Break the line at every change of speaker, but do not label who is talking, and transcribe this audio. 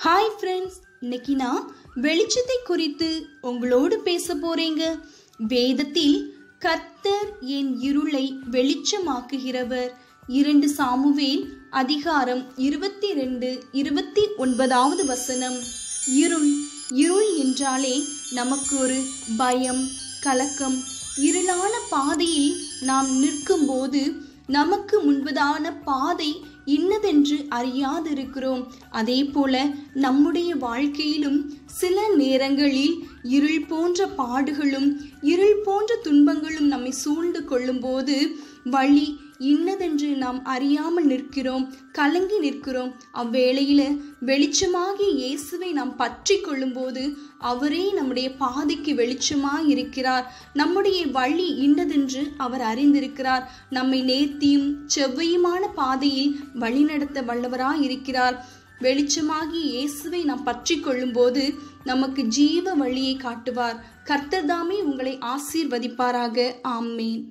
Hi friends, இன்னைக்கு நான் வெளிச்சத்தை குறித்து உங்களோடு பேச போறேங்க. வேதத்தில் கர்த்தர் என் இருளை வெளிச்சமாக்குகிறவர் 2 சாமுவேல் அதிகாரம் 22-29 வசனம். இருள் என்றாலே நமக்கு ஒரு பயம், கலக்கம். இருளான பாதையில் நாம் நிற்கும்போது நமக்கு முன்பதான பாதை இன்னதென்று அறியாதிருக்கிறோம். அதே போல நம்முடைய வாழ்க்கையிலும் சில நேரங்களில் இருள் போன்ற பாடுகளும் இருள் போன்ற துன்பங்களும் நம்மை சூழ்ந்து கொள்ளும் போது வழி இன்னதென்று நாம் அறியாமல் நிற்கிறோம், கலங்கி நிற்கிறோம். அவ்வேளையில வெளிச்சமாகிய இயேசுவை நாம் பற்றி கொள்ளும் போது அவரே நம்முடைய பாதைக்கு வெளிச்சமாய் இருக்கிறார். நம்முடைய வழி இன்னதென்று அவர் அறிந்திருக்கிறார். நம்மை நேர்த்தியும் செவ்வையுமான பாதையில் வழிநடத்த வல்லவராய் இருக்கிறார். வெளிச்சமாகிய இயேசுவை நாம் பற்றி கொள்ளும் போது நமக்கு ஜீவ வழியை காட்டுவார். கர்த்தர் தாமே உங்களை ஆசீர்வதிப்பாராக. ஆமென்.